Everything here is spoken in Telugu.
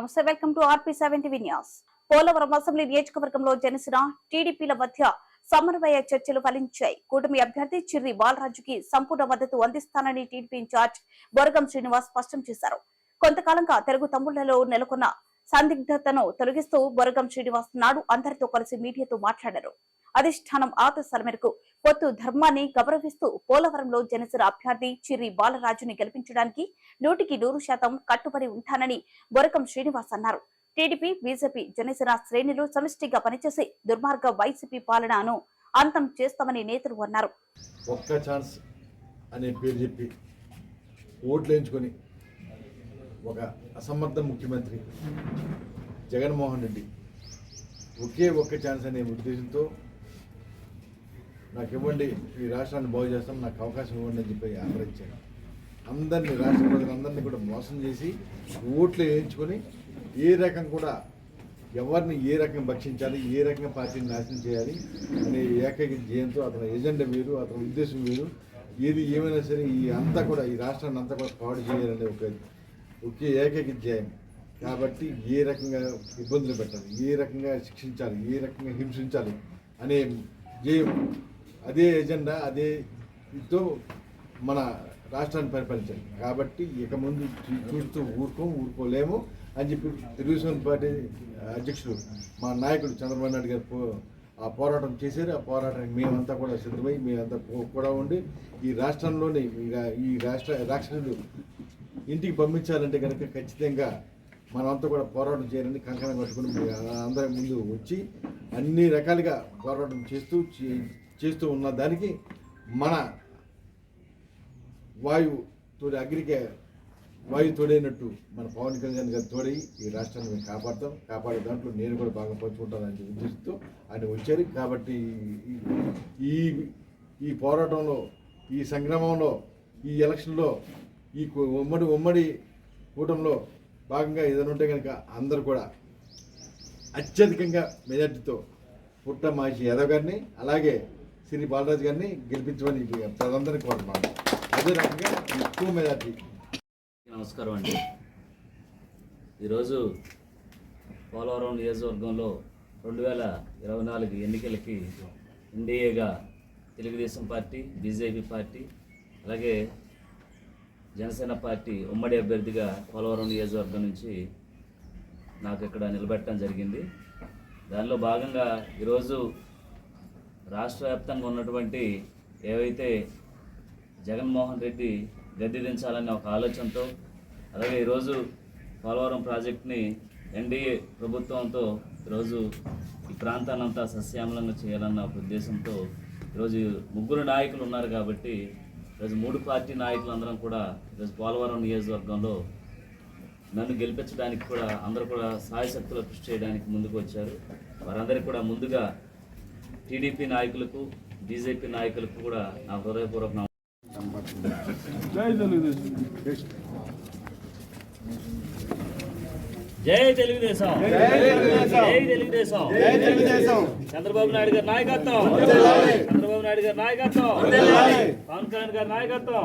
నమస్తే, welcome to RP7 TV news. Polavaram assembly నియోజకవర్గంలో జనసేన టీడీపీల మధ్య సమన్వయ చర్చలు ఫలించాయి. కూటమి అభ్యర్థి చిర్రి బాలరాజుకి సంపూర్ణ మద్దతు అందిస్తానని టీడీపీ ఇన్ఛార్జ్ బొరగం శ్రీనివాస్ స్పష్టం చేశారు. కొంతకాలంగా తెలుగు తమ్ముళ్లలో నెలకొన్న సందిగ్ధతను తొలగిస్తూ బొరగం శ్రీనివాస్ నాడు అందరితో కలిసి మీడియాతో మాట్లాడారు. అధిష్టానం ఆదేశాల మేరకు పొత్తు ధర్మాన్ని గౌరవిస్తూ పోలవరంలో జనసేన అభ్యర్థి చిర్రి బాలరాజుని గెలిపించడానికి 100% కట్టుబడి ఉంటానని బొరగం శ్రీనివాస్ అన్నారు. టీడీపీ, బీజేపీ, జనసేన శ్రేణులు సమిష్టిగా పనిచేసి దుర్మార్గ వైసీపీ పాలనను అంతం చేస్తామని నేతలు అన్నారు. ఒక్క ఛాన్స్ అనే పేరు చెప్పి ఓట్లు ఎంచుకొని ఒక అసమర్థ ముఖ్యమంత్రి జగన్మోహన్ రెడ్డి ఒక్క ఛాన్స్ అనే ఉద్దేశంతో నాకు ఇవ్వండి, ఈ రాష్ట్రాన్ని బాగు చేస్తాం, నాకు అవకాశం ఇవ్వండి అని చెప్పి ఆదరించాను. అందరినీ, రాష్ట్ర ప్రజలందరినీ కూడా మోసం చేసి ఓట్లు వేయించుకొని ఏ రకం కూడా ఎవరిని ఏ రకంగా భక్షించాలి, ఏ రకంగా పార్టీని నాశనం చేయాలి అనే ఏకైక ధ్యేయంతో అతని ఎజెండా వేరు, అతని ఉద్దేశం వేరు. ఏది ఏమైనా సరే ఈ అంతా కూడా ఈ రాష్ట్రాన్ని అంతా కూడా పాడు చేయాలనే ఒకే ఏకైక ధ్యేయం. కాబట్టి ఏ రకంగా ఇబ్బందులు పెట్టాలి, ఏ రకంగా శిక్షించాలి, ఏ రకంగా హింసించాలి అనే ధ్యేయం, అదే ఎజెండా, అదే ఇతో మన రాష్ట్రాన్ని పరిపాలించాలి. కాబట్టి ఇక ముందు చూస్తూ ఊరుకోలేము అని చెప్పి తెలుగుదేశం పార్టీ అధ్యక్షుడు మా నాయకుడు చంద్రబాబు నాయుడు గారు ఆ పోరాటం చేశారు. ఆ పోరాటానికి మేమంతా కూడా సిద్ధమై మేమంతా కూడా ఉండి ఈ రాష్ట్రంలోని ఈ రాక్షసుడు ఇంటికి పంపించాలంటే కనుక ఖచ్చితంగా మనమంతా కూడా పోరాటం చేయాలని కంకణం కట్టుకుని అందరి ముందు వచ్చి అన్ని రకాలుగా పోరాటం చేస్తూ ఉన్న దానికి మన వాయు తోడైనట్టు మన పవన్ కళ్యాణ్ గారు తోడై ఈ రాష్ట్రాన్ని మేము కాపాడే దాంట్లో నేను కూడా బాగా పంచుకుంటానని ఉద్దేశంతో ఆయన వచ్చారు. కాబట్టి ఈ పోరాటంలో, ఈ సంగ్రామంలో, ఈ ఎలక్షన్లో, ఈ ఉమ్మడి కూటమిలో భాగంగా ఏదైనా ఉంటే కనుక అందరూ కూడా అత్యధికంగా మెజార్టీతో పుట్టమాచి యాదవ్ గారిని, అలాగే శ్రీ బాలరాజు గారిని గెలిపించమని ప్రజలందరినీ కోరుతున్నాను. అదే రకంగా ఎక్కువ మెజార్టీ. నమస్కారం అండి. ఈరోజు పోలవరం నియోజకవర్గంలో 2024 ఎన్నికలకి ఎన్డీఏగా తెలుగుదేశం పార్టీ, బీజేపీ పార్టీ, అలాగే జనసేన పార్టీ ఉమ్మడి అభ్యర్థిగా పోలవరం నియోజకవర్గం నుంచి నాకు ఇక్కడ నిలబెట్టడం జరిగింది. దానిలో భాగంగా ఈరోజు రాష్ట్ర వ్యాప్తంగా ఉన్నటువంటి ఏవైతే జగన్మోహన్ రెడ్డి గద్దె దించాలనే ఒక ఆలోచనతో, అలాగే ఈరోజు పోలవరం ప్రాజెక్ట్ని ఎన్డీఏ ప్రభుత్వంతో ఈరోజు ఈ ప్రాంతాన్నంతా సస్యామలంగా చేయాలన్న ఒక ఉద్దేశంతో ఈరోజు ముగ్గురు నాయకులు ఉన్నారు. కాబట్టి ఈరోజు 3 పార్టీ నాయకులందరం కూడా ఈరోజు పోలవరం నియోజకవర్గంలో నన్ను గెలిపించడానికి కూడా అందరూ కూడా సాయశక్తులు కృషి చేయడానికి ముందుకు వచ్చారు. వారందరికీ కూడా ముందుగా టీడీపీ నాయకులకు, బీజేపీ నాయకులకు కూడా నా హృదయపూర్వక జై తెలుగుదేశం, జై తెలుగుదేశం. చంద్రబాబు నాయుడు గారి నాయకత్వం, చంద్రబాబు నాయుడు గారి నాయకత్వం, పవన్ కళ్యాణ్ గారి నాయకత్వం.